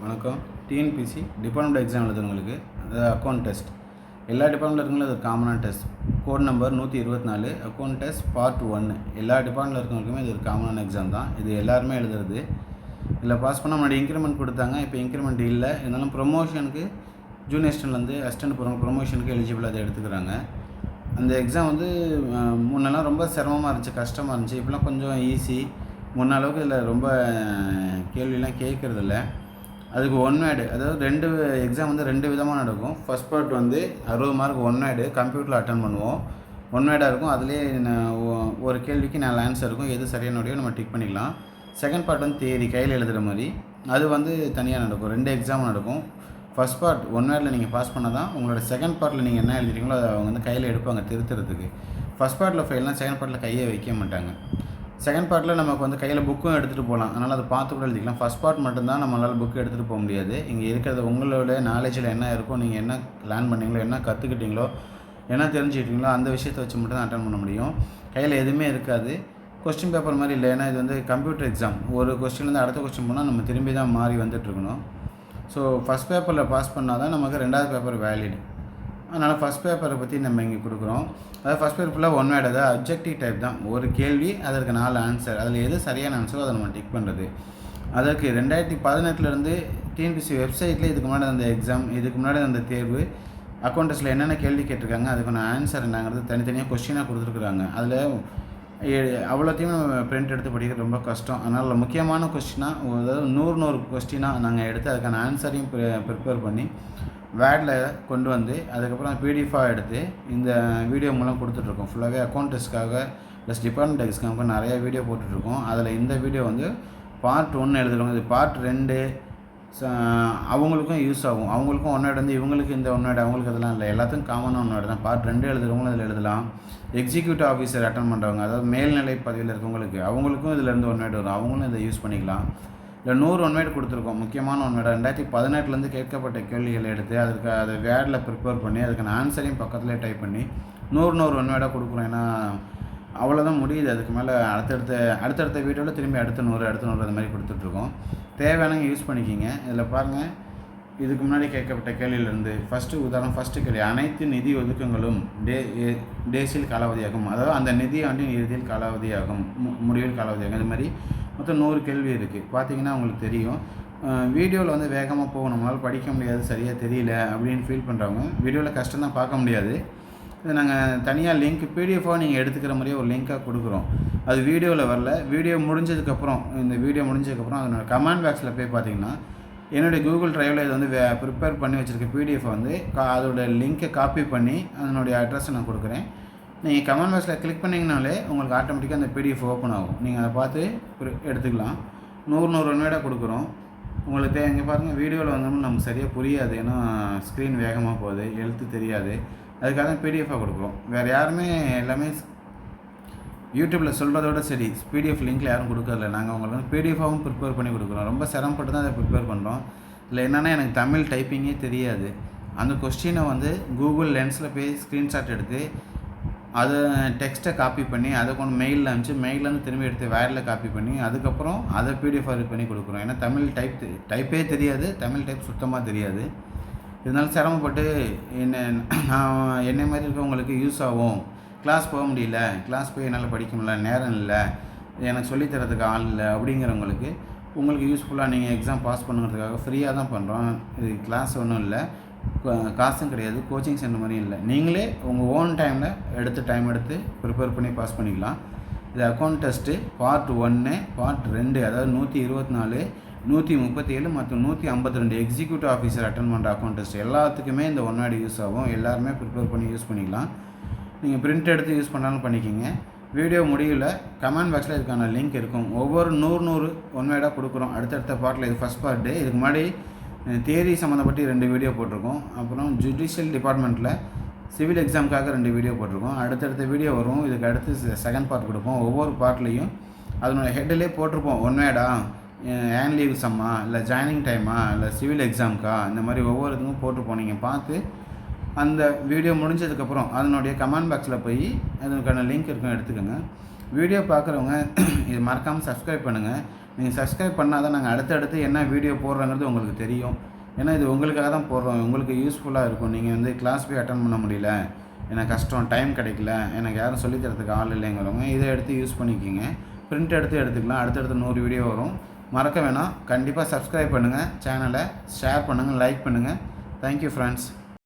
வணக்கம். TNPSC department exam எழுதுறவங்களுக்கு அதாவது account test எல்லா டிபார்ட்மெண்ட்டில் இருக்கவங்களும் அது காமனான test. Code number 124 account test part 1. எல்லா டிபார்ட்மெண்ட்டில் இருக்கவங்களுக்குமே இது ஒரு காமனான எக்ஸாம் தான். இது எல்லாருமே எழுதுறது. இதில் பாஸ் பண்ணால் முன்னாடி இன்க்ரிமெண்ட் கொடுத்தாங்க, இப்போ இன்க்ரிமெண்ட் இல்லை. இருந்தாலும் ப்ரொமோஷனுக்கு ஜூனியர் அசிஸ்டன்ட்லேருந்து அசிஸ்டன்ட் போகிறவங்க ப்ரொமோஷனுக்கு எலிஜிபிள் அதை எடுத்துக்கிறாங்க. அந்த எக்ஸாம் முன்னெல்லாம் ரொம்ப சிரமமாக இருந்துச்சு, கஷ்டமாக இருந்துச்சு. இப்போலாம் கொஞ்சம் ஈஸி. முன்ன அளவுக்கு இதில் ரொம்ப கேள்வியெலாம் கேட்குறதில்ல. அதுக்கு ஒன் வேர்டு, அதாவது 2 எக்ஸாம் 2 விதமாக நடக்கும். First part 60 mark one word கம்ப்யூட்டரில் அட்டன் பண்ணுவோம். ஒன் வேர்டாக இருக்கும். அதிலே ஒரு கேள்விக்கு 4 ஆன்சர் இருக்கும். எது சரியானோடையோ நம்ம டிக் பண்ணிக்கலாம். செகண்ட் பார்ட் தியரி கையில் எழுதுகிற மாதிரி, அது தனியாக நடக்கும். 2 எக்ஸாம் நடக்கும். ஃபஸ்ட் பார்ட் ஒன் வேர்டில் நீங்கள் பாஸ் பண்ணால் தான் உங்களோட செகண்ட் பார்ட்டில் நீங்கள் என்ன எழுதுறீங்களோ அதை அவங்க கையில் எடுப்பாங்க திருத்துறதுக்கு. ஃபஸ்ட் பார்ட்டில் ஃபெயில்னால் செகண்ட் பார்ட்டில் கையை வைக்க மாட்டாங்க. செகண்ட் பார்ட்டில் நமக்கு கையில் புக்கும் எடுத்துகிட்டு போகலாம், அதனால் அதை பார்த்து கூட எழுதிக்கலாம். ஃபஸ்ட் பார்ட் மட்டும்தான் நம்மளால் புக்கு எடுத்துகிட்டு போக முடியாது. இங்கே இருக்கிறது உங்களோட நாலேஜில் என்ன இருக்கோ, நீங்கள் என்ன லேர்ன் பண்ணீங்களோ, என்ன கற்றுக்கிட்டீங்களோ, என்ன தெரிஞ்சுக்கிட்டீங்களோ அந்த விஷயத்தை வச்சு மட்டும் தான் அட்டன் பண்ண முடியும். கையில் எதுவுமே இருக்காது. கொஸ்டின் பேப்பர் மாதிரி இல்லை, ஏன்னா இது கம்ப்யூட்டர் எக்ஸாம். ஒரு கொஸ்டின்லேருந்து அடுத்த கொஸ்டின் போனால் நம்ம திரும்பி தான் மாறி வந்துட்டுருக்கணும். ஸோ ஃபஸ்ட் பேப்பரில் பாஸ் பண்ணால் தான் நமக்கு 2வது பேப்பர் வேலிட். அதனால் ஃபஸ்ட் பேப்பரை பற்றி நம்ம இங்கே கொடுக்குறோம். அதாவது ஃபஸ்ட் பேப்பர் ஃபுல்லாக ஒன் வேர்டு, அதாவது அப்ஜெக்டிவ் டைப் தான். ஒரு கேள்வி, அதற்கு 4 ஆன்சர். அதில் எது சரியான ஆன்சரோ அதை நம்ம டிக் பண்ணுறது. அதற்கு 2018 டிஎன்பிசி வெப்சைட்டில் இதுக்கு முன்னாடி அந்த எக்ஸாம், இதுக்கு முன்னாடி அந்த தேர்வு, அக்கௌண்டஸில் என்னென்ன கேள்வி கேட்டிருக்காங்க, அதுக்கான ஆன்சர் என்னங்கிறது தனித்தனியாக கொஸ்டினாக கொடுத்துருக்குறாங்க. அதில் அவ்வளோத்தையும் நம்ம பிரிண்ட் எடுத்து படிக்கிறது ரொம்ப கஷ்டம். அதனால் முக்கியமான கொஸ்டினாக, அதாவது 100 கொஸ்டினாக நாங்கள் எடுத்து அதுக்கான ஆன்சரையும் ப்ரிப்பேர் பண்ணி வேர்டில் கொண்டு வந்து அதுக்கப்புறம் பிடிஎஃபாக எடுத்து இந்த வீடியோ மூலம் கொடுத்துட்ருக்கோம். ஃபுல்லாகவே அக்கௌண்ட் டெஸ்ட்காக ப்ளஸ் டிபார்ட்மெண்ட் எக்ஸாமுக்கு நிறைய வீடியோ போட்டுட்ருக்கோம். அதில் இந்த வீடியோ பார்ட் 1 எழுதுகிறவங்க, இது பார்ட் 2 அவங்களுக்கும் யூஸ் ஆகும். அவங்களுக்கும் ஒன் வேர்டு இவங்களுக்கு இந்த ஒன் வேர்டு, அவங்களுக்கு அதெல்லாம் இல்லை, எல்லாத்துக்கும் காமனாக ஒன் வேர்டு தான். பார்ட் 2 எழுதுகிறவங்களும் இதில் எழுதலாம். எக்ஸிக்யூட்டிவ் ஆஃபீஸர் அட்டன் பண்ணுறவங்க, அதாவது மேல்நிலை பதவியில் இருக்கவங்களுக்கு, அவங்களுக்கும் இதிலேருந்து ஒன் வேர்டு வரும், அவங்களும் இதை யூஸ் பண்ணிக்கலாம். இல்லை 100 ஒன் வேர்டு கொடுத்துருக்கோம். முக்கியமான ஒன் வேர்டு 2018 கேட்கப்பட்ட கேள்விகளை எடுத்து அதுக்கு அதை வேர்டில் ப்ரிப்பேர் பண்ணி அதுக்கான ஆன்சரையும் பக்கத்துலேயே டைப் பண்ணி 100 ஒன் வேர்டாக கொடுக்குறோம். ஏன்னா அவ்வளோதான் முடியுது. அதுக்கு மேலே அடுத்தடுத்த வீடியோவில் திரும்பி அடுத்த 100 அது மாதிரி கொடுத்துட்ருக்கோம். தேவையானவங்க யூஸ் பண்ணிக்கிங்க. இதில் பாருங்கள், இதுக்கு முன்னாடி கேட்கப்பட்ட கேள்வியிலேருந்து ஃபஸ்ட்டு கேள்வி, அனைத்து நிதி ஒதுக்கங்களும் டேஸில் காலாவதியாகும். அதாவது அந்த நிதி ஆண்டின் இறுதியில் காலாவதியாகும், முடிவில் காலாவதியாகும். இது மாதிரி மொத்தம் 100 கேள்வி இருக்குது. பார்த்தீங்கன்னா உங்களுக்கு தெரியும். வீடியோவில் வேகமாக போகும், நம்மளால் படிக்க முடியாது, சரியாக தெரியல அப்படின்னு ஃபீல் பண்ணுறவங்க வீடியோவில் கஷ்டம் தான், பார்க்க முடியாது. இது நாங்கள் தனியாக லிங்க் பிடிஎஃபாக நீங்கள் எடுத்துக்கிற மாதிரியே ஒரு லிங்காக கொடுக்குறோம். அது வீடியோவில் வரல. வீடியோ முடிஞ்சதுக்கப்புறம், இந்த வீடியோ முடிஞ்சதுக்கப்புறம் அதனோட கமெண்ட் பாக்ஸில் போய் பார்த்தீங்கன்னா என்னுடைய கூகுள் ட்ரைவில் இது ப்ரிப்பேர் பண்ணி வச்சுருக்க பிடிஎஃப் அதோட லிங்க்கை காப்பி பண்ணி அதனுடைய அட்ரஸை நான் கொடுக்குறேன். நீங்கள் கமெண்ட் பாக்ஸில் கிளிக் பண்ணிங்கனாலே உங்களுக்கு ஆட்டோமேட்டிக்காக அந்த பிடிஎஃப் ஓப்பன் ஆகும். நீங்கள் அதை பார்த்து எடுத்துக்கலாம். 100 ஒன் வேர்டாக கொடுக்குறோம். உங்களுக்கு இங்கே பாருங்கள், வீடியோவில் நமக்கு சரியாக புரியாது, ஏன்னா ஸ்க்ரீன் வேகமாக போகுது, எழுத்து தெரியாது. அதுக்காக தான் பிடிஎஃபாக கொடுக்குறோம். வேறு யாருமே எல்லாமே யூடியூப்பில் சொல்கிறதோட சரி, பிடிஎஃப் லிங்க்கில் யாரும் கொடுக்கறதில்ல. நாங்கள் உங்களுக்கு பிடிஎஃபாகவும் ப்ரிப்பேர் பண்ணி கொடுக்குறோம். ரொம்ப சிரமப்பட்டு தான் அதை ப்ரிப்பேர் பண்ணுறோம். இல்லை என்னென்னா, எனக்கு தமிழ் டைப்பிங்கே தெரியாது. அந்த கொஸ்டினை கூகுள் லென்ஸில் போய் ஸ்க்ரீன்ஷாட் எடுத்து அதை டெக்ஸ்ட்டை காப்பி பண்ணி அதை கொண்டு மெயிலில் அனுப்பிச்சு, மெயிலேருந்து திரும்பி எடுத்து வேர்டில் காப்பி பண்ணி அதுக்கப்புறம் அதை பிடிஎஃபாக பண்ணி கொடுக்குறோம். ஏன்னா தமிழ் டைப்பே தெரியாது, தமிழ் டைப் சுத்தமாக தெரியாது. இதனால சிரமப்பட்டு என்னை மாதிரி இருக்கவங்களுக்கு யூஸ் ஆகும். கிளாஸ் போக முடியல, கிளாஸ் போய் என்னால் படிக்க முடியல, நேரம் இல்லை, எனக்கு சொல்லித்தரதுக்கு ஆள் இல்லை அப்படிங்கிறவங்களுக்கு உங்களுக்கு யூஸ்ஃபுல்லாக நீங்கள் எக்ஸாம் பாஸ் பண்ணுறதுக்காக ஃப்ரீயாக தான் பண்ணுறோம். இது கிளாஸ் ஒன்றும் இல்லை, காசும் கிடையாது, கோச்சிங் சென்டர் மாதிரியும் இல்லை. நீங்களே உங்கள் ஓன் டைம் எடுத்து ப்ரிப்பேர் பண்ணி பாஸ் பண்ணிக்கலாம். இது அக்கௌண்ட் டெஸ்ட்டு பார்ட் 1, பார்ட் 2, அதாவது 124, 137 மற்றும் 152 எக்ஸிக்யூட்டிவ் ஆஃபீஸர் அட்டன் பண்ணுற அக்கௌண்ட் டெஸ்ட் எல்லாத்துக்குமே இந்த ஒன் வேர்டு யூஸ் ஆகும். எல்லாருமே ப்ரிப்பேர் பண்ணி யூஸ் பண்ணிக்கலாம். நீங்கள் பிரிண்ட் எடுத்து யூஸ் பண்ணாலும் பண்ணிக்கிங்க. வீடியோ முடியல கமெண்ட் பாக்ஸில் இதுக்கான லிங்க் இருக்கும். ஒவ்வொரு 100 ஒன் வேர்டாக கொடுக்குறோம். அடுத்தடுத்த பார்ட்டில் இது ஃபஸ்ட் பார்ட்டு. இதுக்கு முன்னாடி தியரி சம்மந்தப்பட்டு 2 வீடியோ போட்டிருக்கோம். அப்புறம் ஜுடிஷியல் டிபார்ட்மெண்ட்டில் சிவில் எக்ஸாமுக்காக 2 வீடியோ போட்டிருக்கோம். அடுத்தடுத்த வீடியோ வரும். இதுக்கு அடுத்து செகண்ட் பார்ட் கொடுப்போம். ஒவ்வொரு பார்ட்லேயும் அதனோட ஹெட்டிலே போட்டிருப்போம், ஒன் வேர்டா, ஏன் லீவ் சம்மா, இல்லை ஜாயினிங் டைமா, இல்லை சிவில் எக்ஸாமுக்கா, இந்த மாதிரி ஒவ்வொரு இதுவும் போட்டிருப்போம். நீங்கள் பார்த்து அந்த வீடியோ முடிஞ்சதுக்கப்புறம் அதனுடைய கமெண்ட் பாக்ஸில் போய் அதுக்கான லிங்க் இருக்கும், எடுத்துக்கோங்க. வீடியோ பார்க்குறவங்க இது மறக்காமல் சப்ஸ்கிரைப் பண்ணுங்கள். நீங்கள் சப்ஸ்கிரைப் பண்ணால் தான் நாங்கள் அடுத்தடுத்து என்ன வீடியோ போடுறோங்கிறது உங்களுக்கு தெரியும். ஏன்னா இது உங்களுக்காக தான் போடுறோம், உங்களுக்கு யூஸ்ஃபுல்லாக இருக்கும். நீங்கள் வந்து கிளாஸ் போய் அட்டன் பண்ண முடியல, எனக்கு கஷ்டம், டைம் கிடைக்கல, எனக்கு யாரும் சொல்லித் தரத்துக்கு ஆள் இல்லைங்கிறவங்க இதை எடுத்து யூஸ் பண்ணிக்கிங்க. பிரிண்ட் எடுத்து எடுத்துக்கலாம். அடுத்தடுத்து 100 வீடியோ வரும். மறக்க வேணாம், கண்டிப்பாக சப்ஸ்கிரைப் பண்ணுங்கள், சேனலை ஷேர் பண்ணுங்கள், லைக் பண்ணுங்கள். Thank you friends.